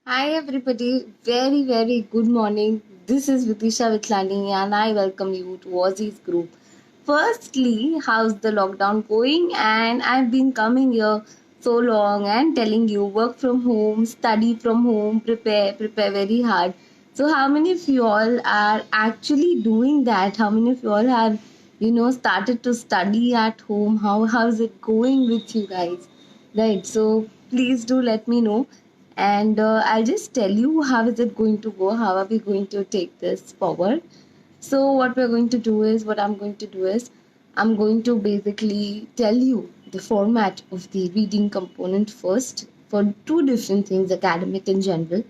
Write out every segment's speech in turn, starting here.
Hi everybody, very good morning. This is Vitisha Vitlani and I welcome you to Aussie's group. Firstly, how's the lockdown going? And I've been coming here so long and telling you work from home, study from home, prepare very hard. So how many of you all are actually doing that? How many of you all have, started to study at home? How's it going with you guys? Right. So please do let me know and I'll just tell you how is it going to go, how are we going to take this forward. So what I'm going to do is I'm going to basically tell you the format of the reading component first for two different things, academic and general.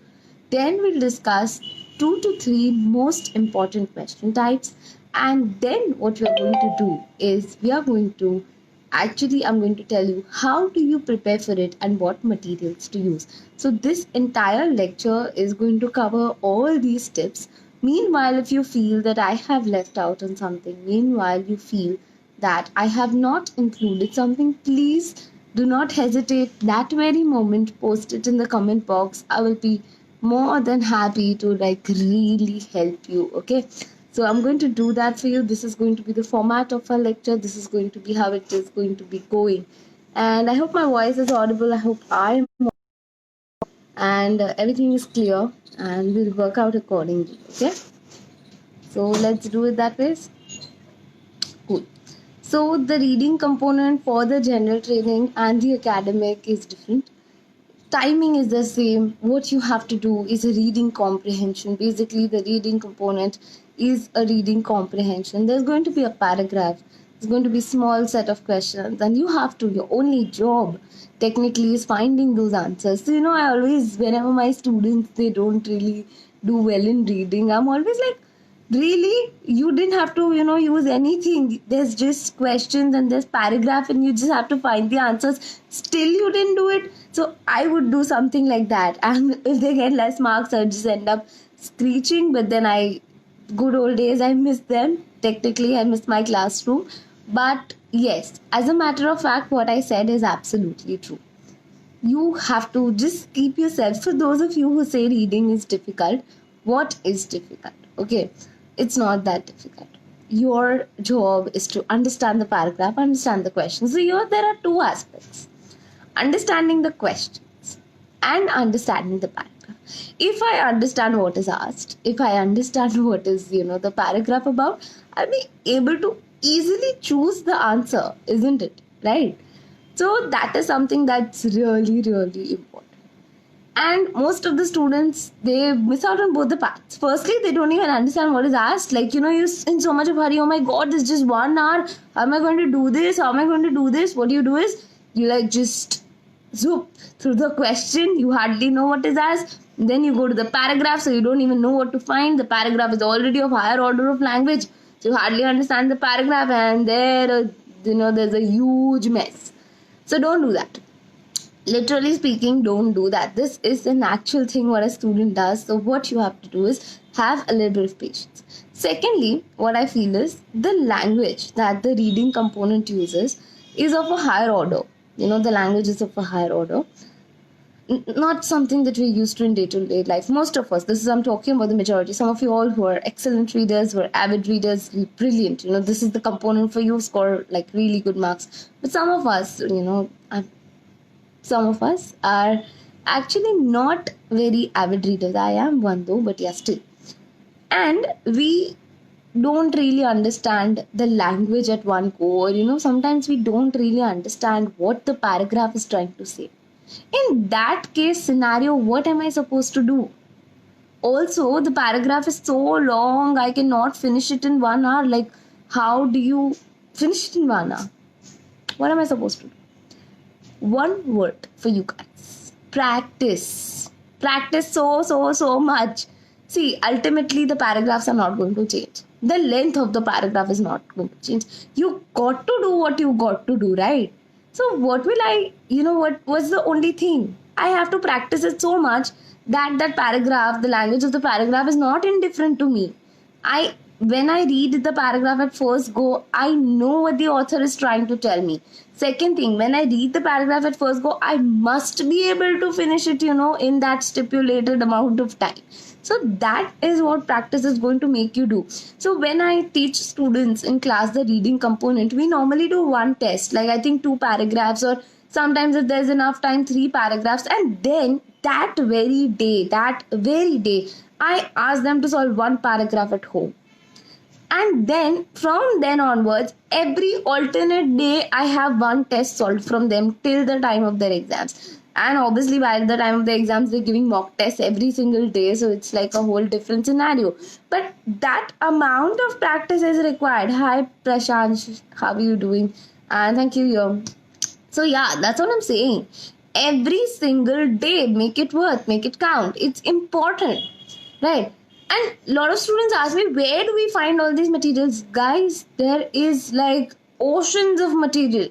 Then we'll discuss two to three most important question types, and then what we are going to do is we are going to actually I'm going to tell you how do you prepare for it and what materials to use. So this entire lecture is going to cover all these tips. Meanwhile, if you feel that I have left out on something, meanwhile you feel that I have not included something, please do not hesitate that very moment, post it in the comment box. I will be more than happy to like really help you. Okay, so I'm going to do that for you. This is going to be the format of our lecture. This is going to be how it is going to be going. And I hope my voice is audible. I hope I am and everything is clear and we'll work out accordingly. Okay, so let's do it that way. Cool. So the reading component for the general training and the academic is different. Timing is the same. What you have to do is a reading comprehension. Basically, the reading component is a reading comprehension. There's going to be a paragraph. There's going to be small set of questions, and you have to. Your only job, technically, is finding those answers. So I always, whenever my students they don't really do well in reading, I'm always like, really, you didn't have to use anything. There's just questions and there's paragraph and you just have to find the answers. Still you didn't do it. So I would do something like that, and if they get less marks I just end up screeching. But then I good old days, I miss them. Technically I miss my classroom. But yes, as a matter of fact, what I said is absolutely true. You have to just keep yourself, for those of you who say reading is difficult, what is difficult? Okay, it's not that difficult. Your job is to understand the paragraph, understand the question. So here there are two aspects: understanding the questions and understanding the paragraph. If I understand what is asked, if I understand what is the paragraph about, I'll be able to easily choose the answer, isn't it? Right? So that is something that's really important. And most of the students, they miss out on both the parts. Firstly, they don't even understand what is asked. Like, you're in so much of hurry. Oh my god, there's just 1 hour. How am I going to do this? How am I going to do this? What do you do is you like just zoop through the question. You hardly know what is asked. Then you go to the paragraph, so you don't even know what to find. The paragraph is already of higher order of language, so you hardly understand the paragraph, and there's a huge mess. So don't do that. Literally speaking, don't do that. This is an actual thing what a student does. So what you have to do is have a little bit of patience. Secondly, what I feel is the language that the reading component uses is of a higher order. The language is of a higher order, not something that we're used to in day-to-day life. Most of us, this is I'm talking about the majority. Some of you all who are excellent readers, who are avid readers, brilliant. This is the component for you, score like really good marks. But some of us are actually not very avid readers. I am one though, but yeah, still. And we don't really understand the language at one core. Sometimes we don't really understand what the paragraph is trying to say. In that case scenario, what am I supposed to do? Also, the paragraph is so long, I cannot finish it in 1 hour. Like, how do you finish it in 1 hour? What am I supposed to do? One word for you guys: practice. Practice so much. See, ultimately the paragraphs are not going to change. The length of the paragraph is not going to change. You got to do what you got to do, right? So what will I, what was the only thing? I have to practice it so much that paragraph, the language of the paragraph is not indifferent to me. I when I read the paragraph at first go, I know what the author is trying to tell me. Second thing, when I read the paragraph at first go, I must be able to finish it, in that stipulated amount of time. So that is what practice is going to make you do. So when I teach students in class the reading component, we normally do one test, like I think 2 paragraphs, or sometimes if there's enough time, 3 paragraphs, and then that very day, I ask them to solve 1 paragraph at home. And then from then onwards, every alternate day, I have one test solved from them till the time of their exams. And obviously, by the time of the exams, they're giving mock tests every single day. So it's like a whole different scenario. But that amount of practice is required. Hi, Prashant. How are you doing? And thank you, Yom. So yeah, that's what I'm saying. Every single day, make it worth, make it count. It's important, right? And a lot of students ask me, where do we find all these materials? Guys, there is like oceans of material.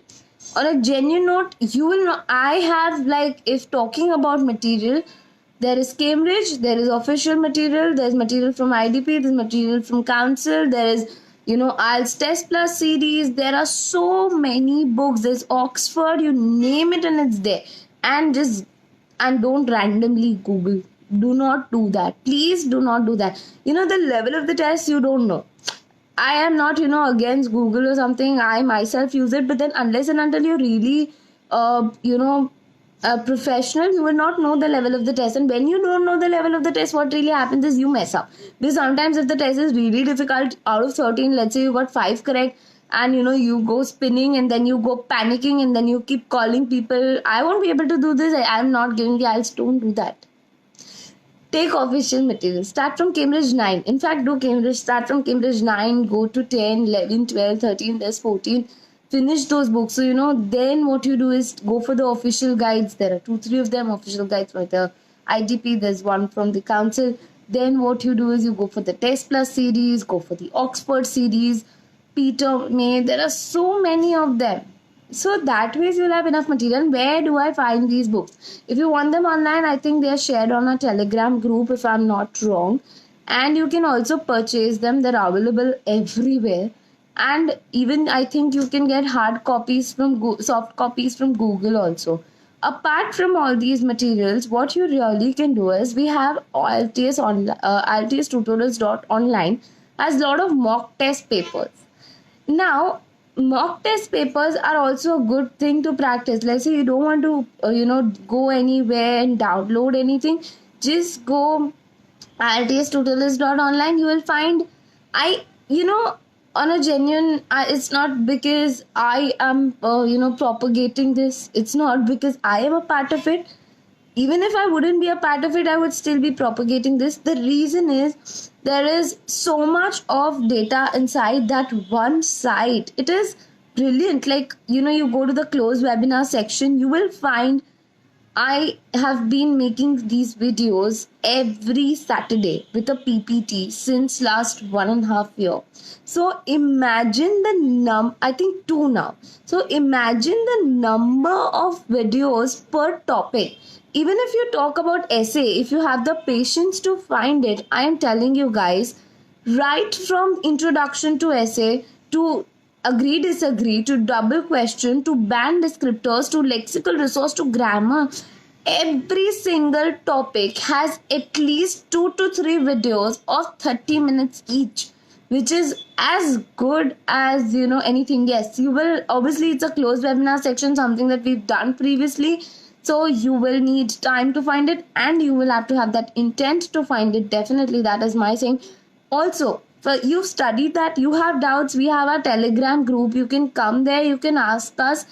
On a genuine note, you will know. I have, like, if talking about material, there is Cambridge, there is official material, there's material from IDP, there's material from council, there is, IELTS Test Plus series. There are so many books. There's Oxford, you name it, and it's there. And don't randomly Google. Do not do that. Please do not do that. The level of the test, you don't know. I am not, against Google or something. I myself use it, but then unless and until you're really, a professional, you will not know the level of the test. And when you don't know the level of the test, what really happens is you mess up. Because sometimes if the test is really difficult, out of 13, let's say you got 5 correct, and you go spinning, and then you go panicking, and then you keep calling people, I won't be able to do this, I'm not giving the IELTS. Don't do that. Take official material. Start from Cambridge 9. In fact, do Cambridge. Start from Cambridge 9, go to 10, 11, 12, 13, there's 14. Finish those books. So, then what you do is go for the official guides. There are 2, 3 of them, official guides for the IDP. There's one from the council. Then what you do is you go for the Test Plus series, go for the Oxford series, Peter May. There are so many of them. So that way you'll have enough material. Where do I find these books? If you want them online, I think they are shared on a Telegram group, if I'm not wrong. And you can also purchase them. They're available everywhere. And even I think you can get hard copies soft copies from Google also. Apart from all these materials, what you really can do is we have IELTS tutorials.online has a lot of mock test papers. Now, mock test papers are also a good thing to practice. Let's say you don't want to go anywhere and download anything, just go IELTS tutorials.online. You will find, on a genuine, it's not because I am propagating this, it's not because I am a part of it. Even if I wouldn't be a part of it, I would still be propagating this. The reason is there is so much of data inside that one site. It is brilliant. Like, you go to the closed webinar section, you will find I have been making these videos every Saturday with a PPT since last 1.5 years. So imagine I think 2 now. So imagine the number of videos per topic. Even if you talk about essay, if you have the patience to find it, I am telling you guys, right from introduction to essay, to agree, disagree, to double question, to band descriptors, to lexical resource, to grammar, every single topic has at least 2 to 3 videos of 30 minutes each, which is as good as anything. Yes, you will, obviously it's a closed webinar section, something that we've done previously. So you will need time to find it, and you will have to have that intent to find it. Definitely, that is my saying. Also, for you studied that, you have doubts, we have a Telegram group. You can come there, you can ask us.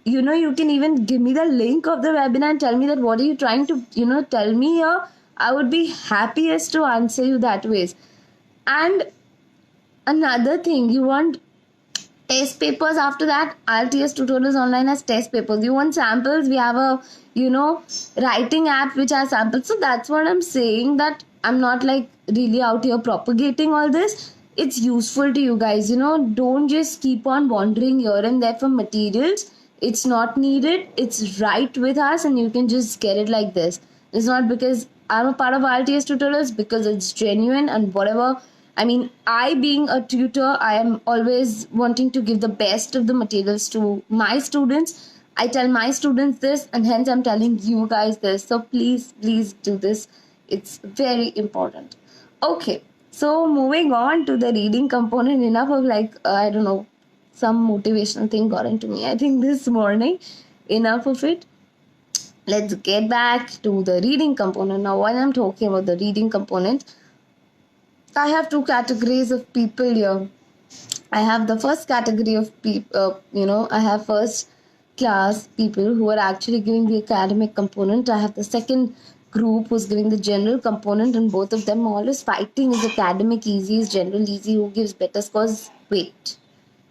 You can even give me the link of the webinar and tell me that what are you trying to, tell me here. I would be happiest to answer you that ways. And another thing, you want test papers after that. IELTS tutorials online has test papers. You want samples, we have a writing app which has samples. So that's what I'm saying, that I'm not like really out here propagating all this. It's useful to you guys. Don't just keep on wandering here and there for materials. It's not needed. It's right with us, and you can just get it like this. It's not because I'm a part of IELTS tutorials, because it's genuine and whatever I mean, I being a tutor, I am always wanting to give the best of the materials to my students. I tell my students this, and hence I'm telling you guys this. So please do this. It's very important. Okay, so moving on to the reading component. Enough of like I don't know, some motivational thing got into me, I think, this morning. Enough of it. Let's get back to the reading component. Now, when I'm talking about the reading component, I have two categories of people here. I have the first category of people, I have first class people who are actually giving the academic component. I have the second group who's giving the general component, and both of them are always fighting. Is academic easy? Is general easy? Who gives better scores? Wait,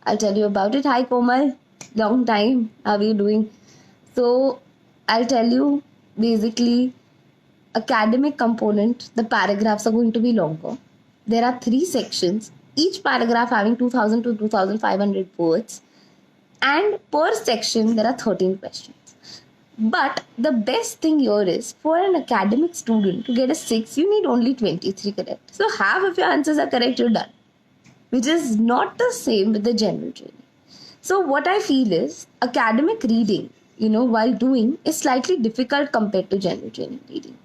I'll tell you about it. Hi Komal, long time. How are you doing? So I'll tell you basically academic component, the paragraphs are going to be longer. There are 3 sections, each paragraph having 2000 to 2500 words, and per section there are 13 questions. But the best thing here is for an academic student to get a 6, you need only 23 correct. So half of your answers are correct, you're done. Which is not the same with the general training. So what I feel is academic reading, while doing is slightly difficult compared to general training reading.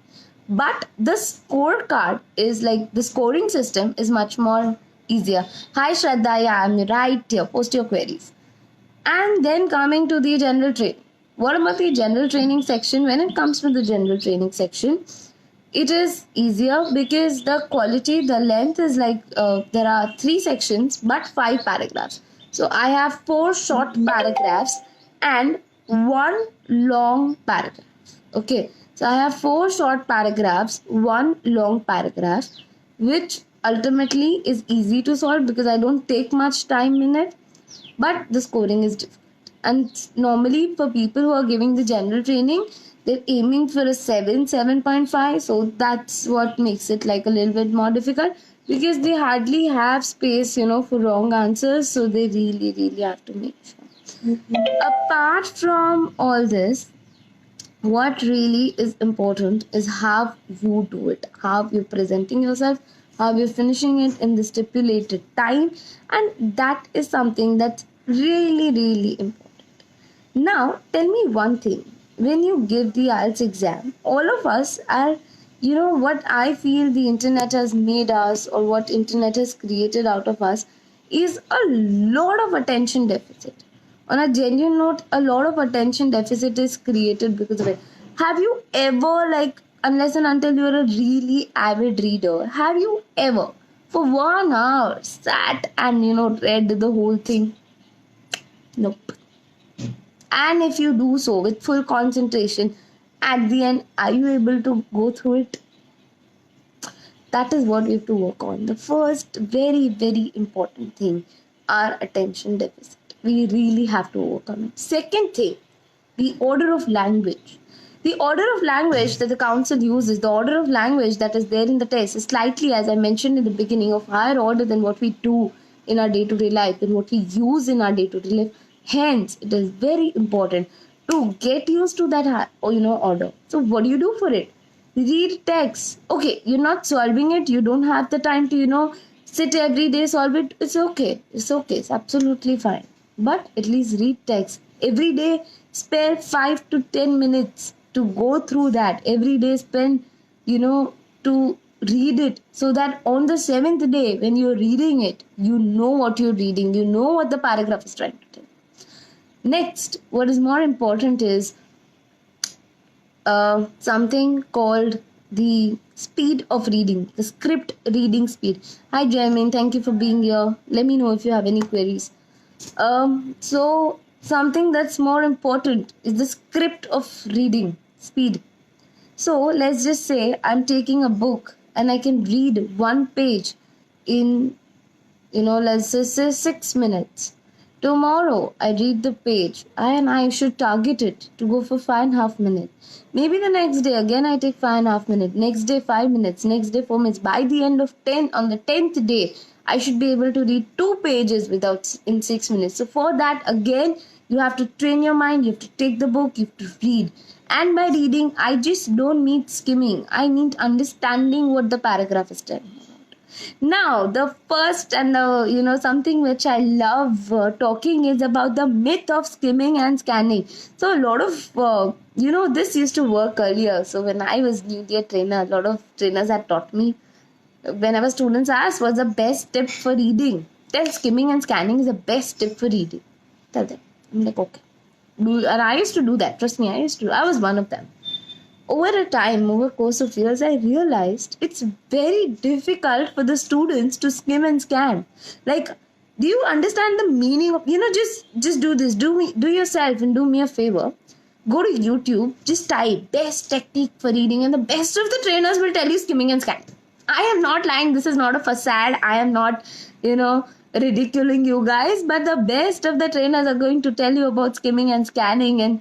But the scorecard is like the scoring system is much more easier. Hi Shraddha, yeah, I'm right here. Post your queries. And then coming to the general training. What about the general training section? When it comes to the general training section, it is easier because the quality, the length is like there are 3 sections but 5 paragraphs. So I have 4 short paragraphs and 1 long paragraph. Okay, so I have 4 short paragraphs, 1 long paragraph, which ultimately is easy to solve because I don't take much time in it, but the scoring is difficult. And normally for people who are giving the general training, they're aiming for a 7, 7.5. So that's what makes it like a little bit more difficult because they hardly have space, for wrong answers. So they really have to make sure. Apart from all this, what really is important is how you do it, how you're presenting yourself, how you're finishing it in the stipulated time, and that is something that's really important. Now, tell me one thing. When you give the IELTS exam, all of us are, what I feel the internet has made us or what internet has created out of us is a lot of attention deficit. On a genuine note, a lot of attention deficit is created because of it. Have you ever, like, unless and until you're a really avid reader, have you ever, for 1 hour, sat and, read the whole thing? Nope. And if you do so with full concentration, at the end, are you able to go through it? That is what we have to work on. The first very important thing, our attention deficit. We really have to work on it. Second thing, the order of language. The order of language that the council uses, the order of language that is there in the test is slightly, as I mentioned in the beginning, of higher order than what we do in our day-to-day life, than what we use in our day-to-day life. Hence, it is very important to get used to that, order. So what do you do for it? Read text. Okay, you're not solving it. You don't have the time to, sit every day, solve it. It's okay. It's absolutely fine. But at least read text. Every day, spare 5 to 10 minutes to go through that. Every day, spend, to read it so that on the 7th day, when you're reading it, you know what you're reading. You know what the paragraph is trying to tell. Next, what is more important is something called the speed of reading, the script reading speed. Hi, Jermaine, thank you for being here. Let me know if you have any queries. So something that's more important is the script of reading speed. So let's just say I'm taking a book and I can read 1 page in, let's just say 6 minutes. Tomorrow I read the page and I should target it to go for 5.5 minutes. Maybe the next day again I take 5.5 minutes. Next day 5 minutes. Next day 4 minutes. By the end of 10, on the 10th day, I should be able to read 2 pages in 6 minutes. So for that, again, you have to train your mind. You have to take the book. You have to read. And by reading, I just don't need skimming. I need understanding what the paragraph is telling about. Now, the first and the something which I love talking is about the myth of skimming and scanning. So a lot of this used to work earlier. So when I was newly a trainer, a lot of trainers had taught me. Whenever students ask what's the best tip for reading, tell skimming and scanning is the best tip for reading. Tell them. I'm like, okay. And I used to do that. Trust me, I was one of them. Over a time, over course of years, I realized it's very difficult for the students to skim and scan. Like, do you understand the meaning of, just do this, do yourself and do me a favor. Go to YouTube, just type best technique for reading, and the best of the trainers will tell you skimming and scanning. I am not lying, this is not a facade. I am not, ridiculing you guys, but the best of the trainers are going to tell you about skimming and scanning. And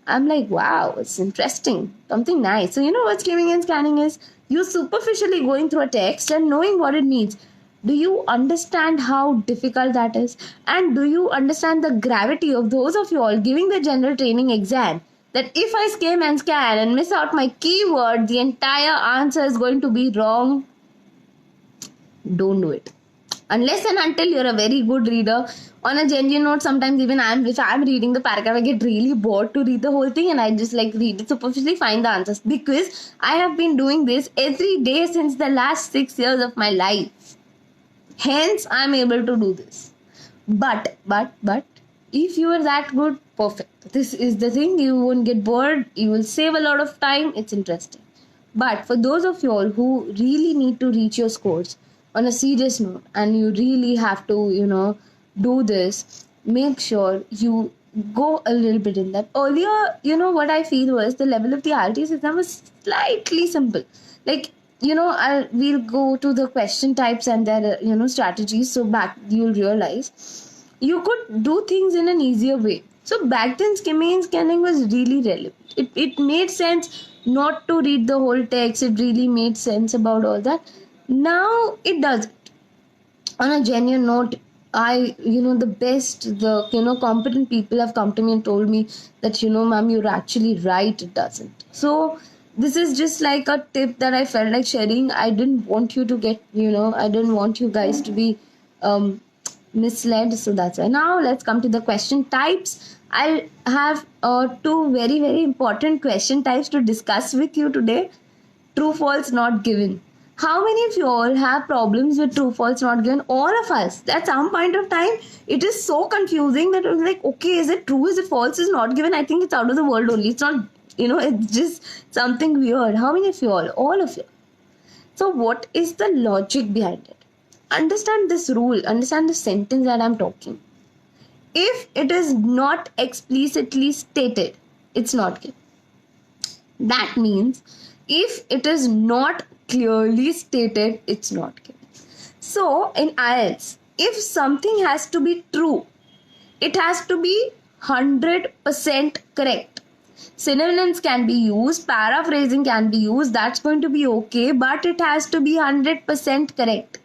I'm like, wow, it's interesting. Something nice. So, you know what skimming and scanning is? You superficially going through a text and knowing what it means. Do you understand how difficult that is? And do you understand the gravity of those of you all giving the general training exam? That if I skim and scan and miss out my keyword, the entire answer is going to be wrong. Don't do it. Unless and until you're a very good reader. On a genuine note, sometimes even if I'm reading the paragraph, I get really bored to read the whole thing, and I just like read it superficially, find the answers, because I have been doing this every day since the last 6 years of my life. Hence, I'm able to do this. But, if you are that good, perfect. This is the thing, you won't get bored, you will save a lot of time, it's interesting. But for those of you all who really need to reach your scores on a serious note, and you really have to, do this, make sure you go a little bit in that. Earlier, what I feel was the level of the IELTS exam was slightly simple. Like, we'll go to the question types and their, strategies. So back, you'll realize you could do things in an easier way. So back then, skimming and scanning was really relevant. It made sense not to read the whole text. It really made sense about all that. Now it doesn't. On a genuine note, the competent people have come to me and told me that, ma'am, you're actually right, it doesn't. So this is just like a tip that I felt like sharing. I didn't want you to get, I didn't want you guys to be misled. So that's why. Now let's come to the question types. I have two very, very important question types to discuss with you today. True, false, not given. How many of you all have problems with true, false, not given? All of us. At some point of time, it is so confusing that it was like, okay, is it true? Is it false? Is it not given? I think it's out of the world only. It's not, it's just something weird. How many of you all? All of you. So what is the logic behind it? Understand this rule. Understand the sentence that I'm talking. If it is not explicitly stated, it's not given. That means if it is not clearly stated, it's not given. So in IELTS, if something has to be true, it has to be 100% correct. Synonyms can be used, paraphrasing can be used, that's going to be okay, but it has to be 100% correct.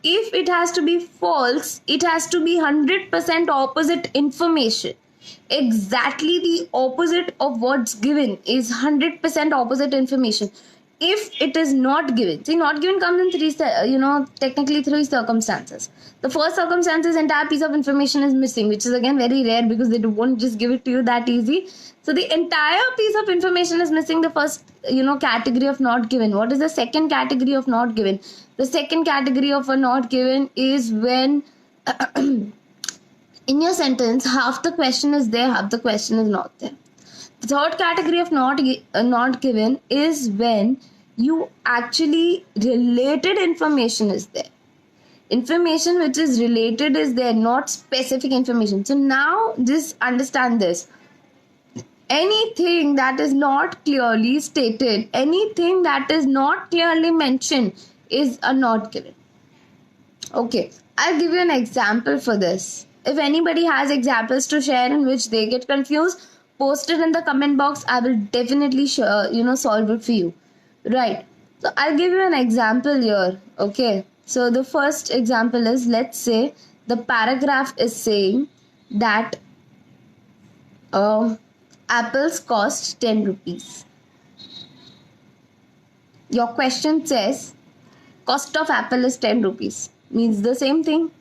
If it has to be false, it has to be 100% opposite information. Exactly the opposite of what's given is 100% opposite information. If it is not given, see, not given comes in technically three circumstances. The first circumstance is entire piece of information is missing, which is again very rare because they won't just give it to you that easy. So the entire piece of information is missing. The first, category of not given. What is the second category of not given? The second category of a not given is when in your sentence, half the question is there, half the question is not there. The third category of not given is when you actually related information is there. Information which is related is there, not specific information. So now just understand this. Anything that is not clearly stated, anything that is not clearly mentioned is a not given. Okay, I'll give you an example for this. If anybody has examples to share in which they get confused, post it in the comment box. I will definitely solve it for you. Right. So I'll give you an example here. Okay. So the first example is, let's say the paragraph is saying that apples cost 10 rupees. Your question says Cost of apple is 10 rupees. Means the same thing.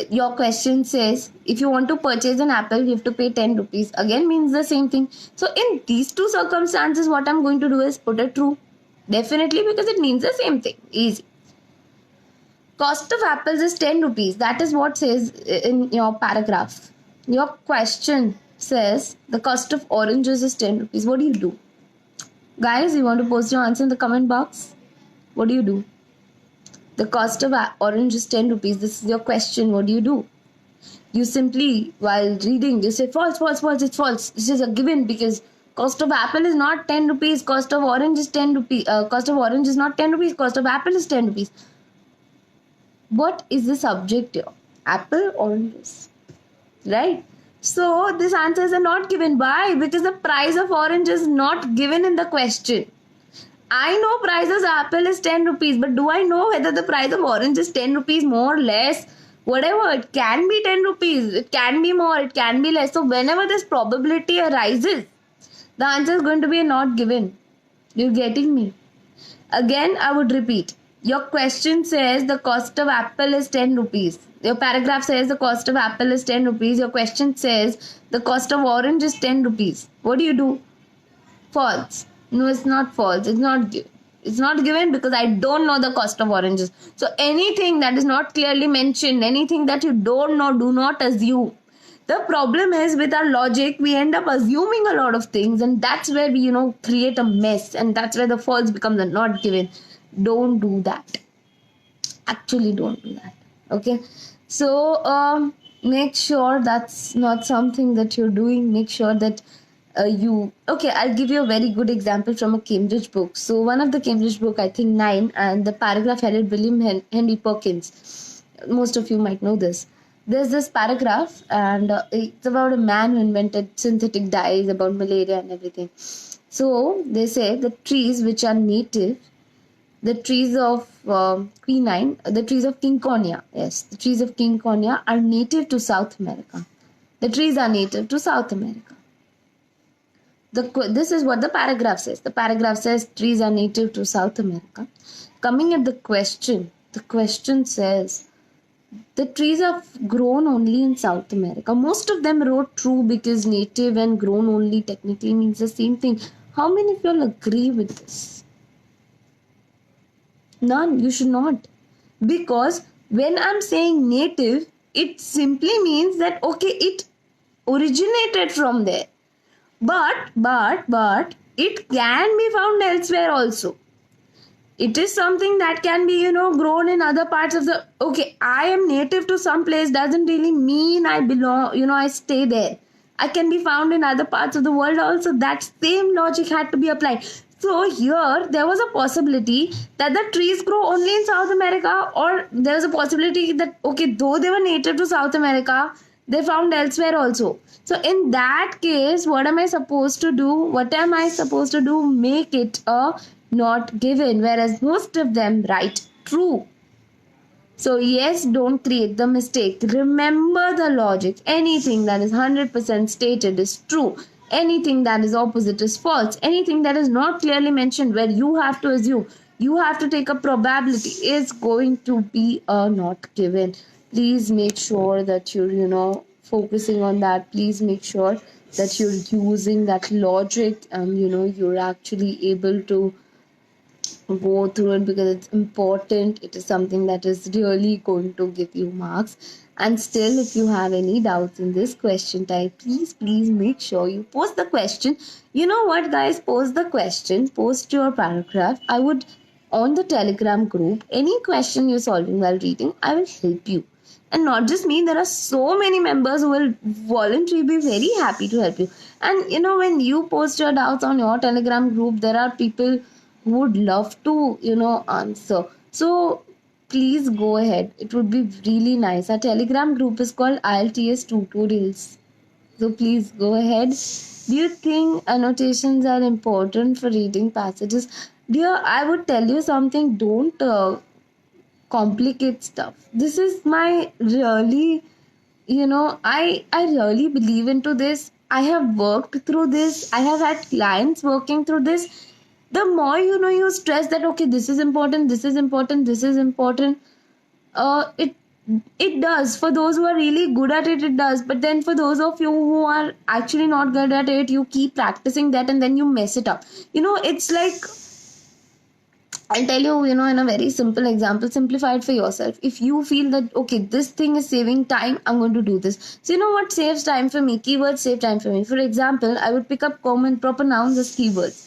Your question says if you want to purchase an apple, you have to pay 10 rupees. Again means the same thing. So in these two circumstances, what I'm going to do is put a true. Definitely, because it means the same thing. Easy. Cost of apples is 10 rupees. That is what says in your paragraph. Your question says the cost of oranges is 10 rupees. What do you do? Guys, you want to post your answer in the comment box? What do you do? The cost of orange is 10 rupees. This is your question. What do you do? You simply, while reading, you say false, false, false, it's false. This is a given because cost of apple is not 10 rupees. Cost of orange is 10 rupees. Cost of orange is not 10 rupees. Cost of apple is 10 rupees. What is the subject here? Apple, oranges. Right? So this answers are not given. Why? Because the price of orange is not given in the question. I know price of apple is 10 rupees, but do I know whether the price of orange is 10 rupees more or less? Whatever, it can be 10 rupees, it can be more, it can be less. So whenever this probability arises, the answer is going to be not given. You're getting me? Again, I would repeat. Your question says the cost of apple is 10 rupees. Your paragraph says the cost of apple is 10 rupees. Your question says the cost of orange is 10 rupees. What do? False. No, it's not false. It's not given because I don't know the cost of oranges. So anything that is not clearly mentioned, anything that you don't know, do not assume. The problem is with our logic, we end up assuming a lot of things, and that's where we, create a mess, and that's where the false becomes the not given. Don't do that. Actually, don't do that. Okay. So make sure that's not something that you're doing. Make sure that I'll give you a very good example from a Cambridge book. So one of the Cambridge book, I think 9, and the paragraph headed William Henry Perkins. Most of you might know this. There's this paragraph, and it's about a man who invented synthetic dyes, about malaria and everything. So they say the trees which are native, the trees of quinine, the trees of Kinkonia, yes, the trees of Kinkonia are native to South America. The trees are native to South America. This is what the paragraph says. The paragraph says trees are native to South America. Coming at the question says the trees are grown only in South America. Most of them wrote true because native and grown only technically means the same thing. How many of you all agree with this? None. You should not. Because when I'm saying native, it simply means that, okay, it originated from there. But it can be found elsewhere also. It is something that can be, grown in other parts of the... Okay, I am native to some place doesn't really mean I belong, I stay there. I can be found in other parts of the world also. That same logic had to be applied. So here, there was a possibility that the trees grow only in South America, or there was a possibility that, okay, though they were native to South America, they found elsewhere also. So in that case, what am I supposed to do? Make it a not given, whereas most of them write true. So yes, don't create the mistake. Remember the logic. Anything that is 100% stated is true. Anything that is opposite is false. Anything that is not clearly mentioned, where you have to assume, you have to take a probability, is going to be a not given. Please make sure that you're, focusing on that. Please make sure that you're using that logic and, you're actually able to go through it, because it's important. It is something that is really going to give you marks. And still, if you have any doubts in this question type, please make sure you post the question. You know what, guys? Post the question, post your paragraph. I would, on the Telegram group, any question you're solving while reading, I will help you. And not just me, there are so many members who will voluntarily be very happy to help you. And when you post your doubts on your Telegram group, there are people who would love to, answer. So please go ahead. It would be really nice. Our Telegram group is called IELTS Tutorials. So please go ahead. Do you think annotations are important for reading passages? Dear, I would tell you something. Don't complicate stuff. This is my really, I really believe into this. I have worked through this. I have had clients working through this. the more you stress that okay, this is important, this is important, this is important. It does. For those who are really good at it, it does. But then for those of you who are actually not good at it, you keep practicing that and then you mess it up. It's like, I'll tell you, in a very simple example, simplify it for yourself. If you feel that, okay, this thing is saving time, I'm going to do this. So, what saves time for me? Keywords save time for me. For example, I would pick up common proper nouns as keywords.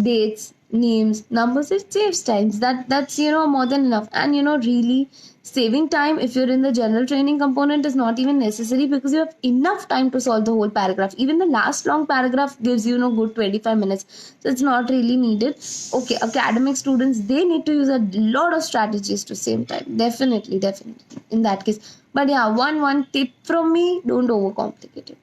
Dates, names, numbers, it saves times. That's more than enough. And really saving time if you're in the general training component is not even necessary because you have enough time to solve the whole paragraph. Even the last long paragraph gives good 25 minutes. So it's not really needed. Okay, academic students, they need to use a lot of strategies to save time. Definitely in that case. But yeah, one tip from me, don't overcomplicate it.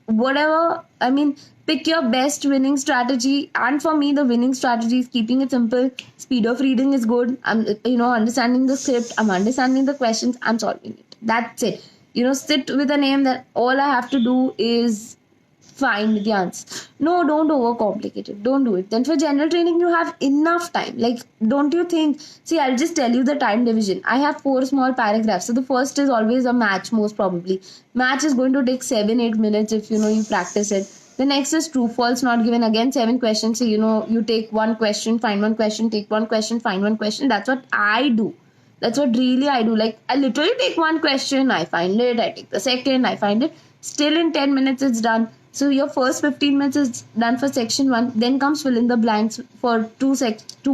Whatever, I mean, pick your best winning strategy. And for me, the winning strategy is keeping it simple. Speed of reading is good. I'm understanding the script, I'm understanding the questions, I'm solving it. That's it. Sit with a name that all I have to do is find the answer. No, don't overcomplicate it. Don't do it. Then for general training, you have enough time. Like, don't you think? See, I'll just tell you the time division. I have 4 small paragraphs. So the first is always a match, most probably. Match is going to take 7-8 minutes if you practice it. The next is true, false, not given. Again, 7 questions. So you take one question, find one question, take one question, find one question. That's what I do. That's what really I do. Like, I literally take one question, I find it, I take the second, I find it. Still in 10 minutes, it's done. So your first 15 minutes is done for section 1. Then comes fill in the blanks for two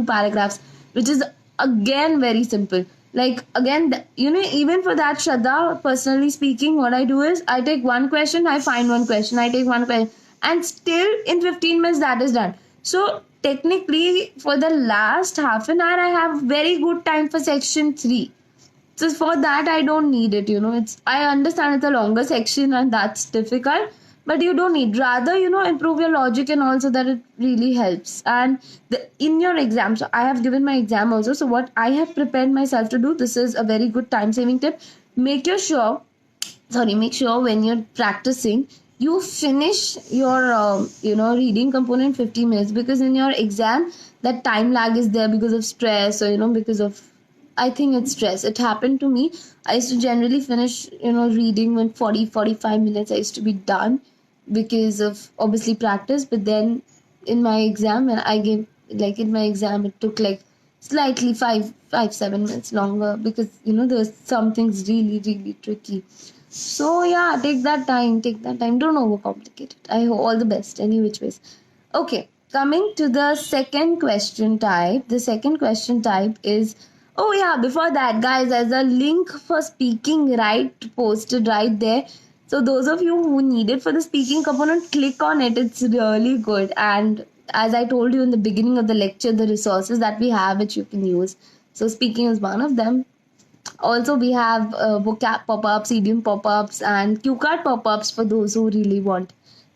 paragraphs, which is again very simple. Like, again, even for that, Shraddha, personally speaking, what I do is I take one question, I find one question, I take one question, and still in 15 minutes that is done. So technically, for the last half an hour, I have very good time for section 3. So for that, I don't need it. I understand it's a longer section and that's difficult, but you don't need. Rather, improve your logic and also that it really helps. And in your exam, so I have given my exam also. So what I have prepared myself to do, this is a very good time saving tip. Make sure when you're practicing, you finish your reading component 50 minutes, because in your exam that time lag is there because of stress, or because of, I think it's stress. It happened to me. I used to generally finish, reading when 45 minutes I used to be done because of obviously practice. But then in my exam, and I gave, like in my exam, it took like slightly 7 minutes longer because, there was some things really, really tricky. So yeah, take that time. Don't overcomplicate it. I hope all the best, any which ways. Okay, coming to the second question type. The second question type is, oh yeah, before that, guys, there's a link for speaking right posted right there. So those of you who need it for the speaking component, click on it. It's really good. And as I told you in the beginning of the lecture, the resources that we have which you can use. So speaking is one of them. Also, we have vocab pop-ups, idiom pop-ups, and cue card pop-ups for those who really want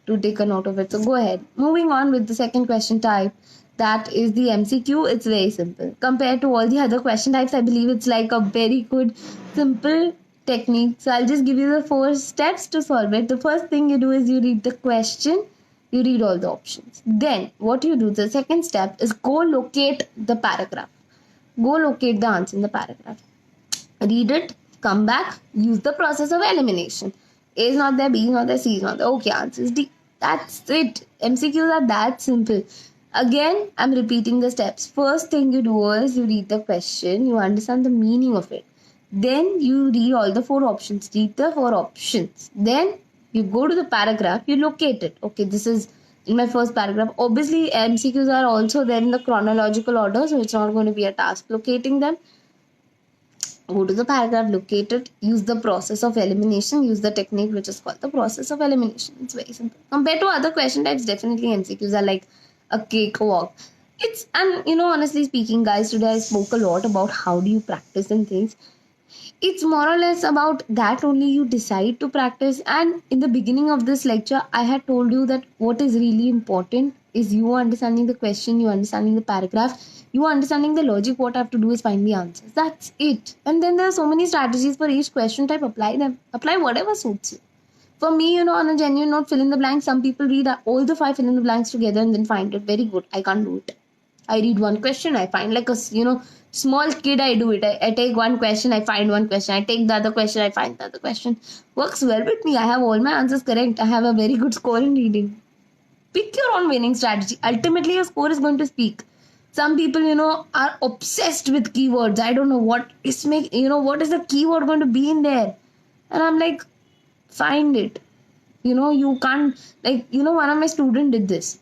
to take a note of it. So go ahead. Moving on with the second question type, that is the MCQ. It's very simple. Compared to all the other question types, I believe it's like a very good, simple technique. So I'll just give you the 4 steps to solve it. The first thing you do is you read the question, you read all the options. Then what you do, the second step is go locate the paragraph. Go locate the answer in the paragraph. Read it, come back, use the process of elimination. A is not there, B is not there, C is not there. Okay, answer is D. That's it. MCQs are that simple. Again, I'm repeating the steps. First thing you do is you read the question, you understand the meaning of it. Then you read all the 4 options. Read the 4 options. Then you go to the paragraph, you locate it. Okay, this is in my first paragraph. Obviously, MCQs are also there in the chronological order, so it's not going to be a task locating them. Go to the paragraph, locate it, use the process of elimination, use the technique which is called the process of elimination. It's very simple. Compared to other question types, definitely MCQs are like a cakewalk. And honestly speaking, guys, today I spoke a lot about how do you practice and things. It's more or less about that only. You decide to practice. And in the beginning of this lecture, I had told you that what is really important is you understanding the question, you understanding the paragraph, you understanding the logic. What I have to do is find the answers. That's it. And then there are so many strategies for each question type. Apply them. Apply whatever suits you. For me, on a genuine note, fill in the blanks. Some people read all the 5 fill in the blanks together and then find it very good. I can't do it. I read one question, I find like a small kid. I do it. I take one question, I find one question. I take the other question, I find the other question. Works well with me. I have all my answers correct. I have a very good score in reading. Pick your own winning strategy. Ultimately, your score is going to speak. Some people, are obsessed with keywords. I don't know what is the keyword going to be in there, and I'm like, find it. You can't, like, one of my students did this,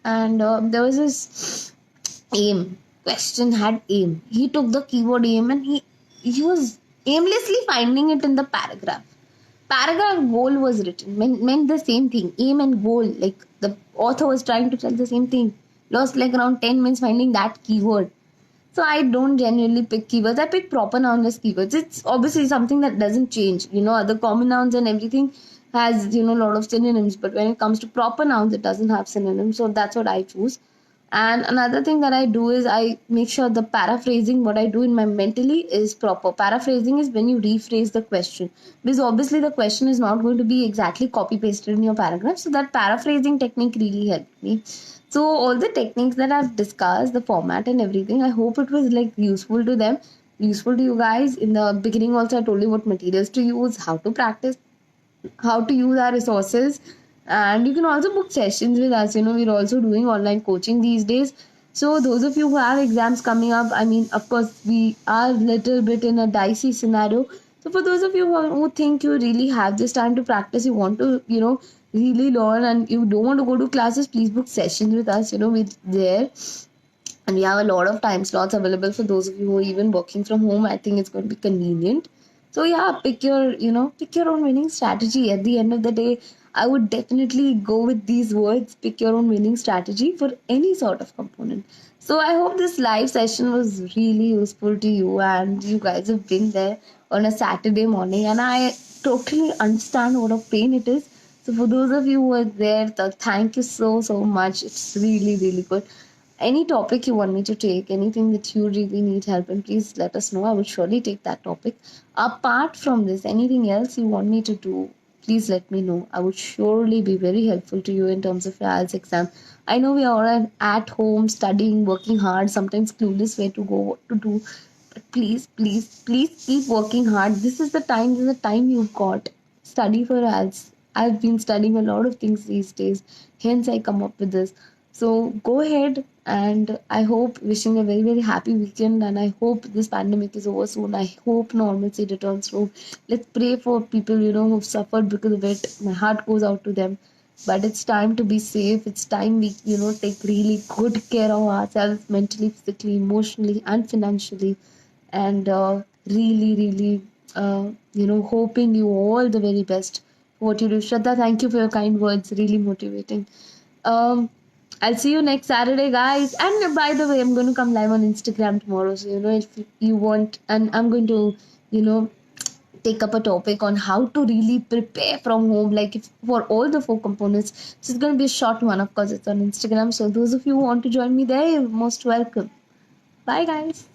and there was this aim question had aim. He took the keyword aim, and he was aimlessly finding it in the paragraph goal was written, meant the same thing. Aim and goal, like the author was trying to tell the same thing. Lost like around 10 minutes finding that keyword. So I don't genuinely pick keywords. I pick proper noun as keywords. It's obviously something that doesn't change. Other common nouns and everything has, a lot of synonyms. But when it comes to proper nouns, it doesn't have synonyms. So that's what I choose. And another thing that I do is I make sure the paraphrasing, what I do in my mentally, is proper. Paraphrasing is when you rephrase the question. Because obviously the question is not going to be exactly copy pasted in your paragraph. So that paraphrasing technique really helped me. So all the techniques that I've discussed, the format and everything, I hope it was like useful to them, useful to you guys. In the beginning also I told you what materials to use, how to practice, how to use our resources. And you can also book sessions with us. We're also doing online coaching these days. So those of you who have exams coming up, I mean, of course, we are a little bit in a dicey scenario. So for those of you who think you really have this time to practice, you want to, really learn, and you don't want to go to classes, please book sessions with us. We're there, and we have a lot of time slots available for those of you who are even working from home. I think it's going to be convenient. So yeah, pick your own winning strategy. At the end of the day, I would definitely go with these words: pick your own winning strategy for any sort of component. So I hope this live session was really useful to you, and you guys have been there on a Saturday morning, and I totally understand what a pain it is. So for those of you who are there, thank you so much. It's really, really good. Any topic you want me to take, anything that you really need help in, please let us know. I will surely take that topic. Apart from this, anything else you want me to do, please let me know. I would surely be very helpful to you in terms of your IELTS exam. I know we are all at home studying, working hard, sometimes clueless where to go, what to do. But please keep working hard. This is the time you've got. Study for IELTS. I've been studying a lot of things these days, hence I come up with this. So go ahead, and I hope, wishing a very, very happy weekend, and I hope this pandemic is over soon. I hope normalcy returns soon. Let's pray for people, who've suffered because of it. My heart goes out to them. But it's time to be safe. It's time we, take really good care of ourselves mentally, physically, emotionally, and financially. And really, really, hoping you all the very best for what you do. Shraddha, thank you for your kind words. Really motivating. Um, I'll see you next Saturday, guys. And by the way, I'm going to come live on Instagram tomorrow. So, if you want, and I'm going to, you know, take up a topic on how to really prepare from home, like if, for all the four components. So, it's going to be a short one, of course, it's on Instagram. So, those of you who want to join me there, you're most welcome. Bye, guys.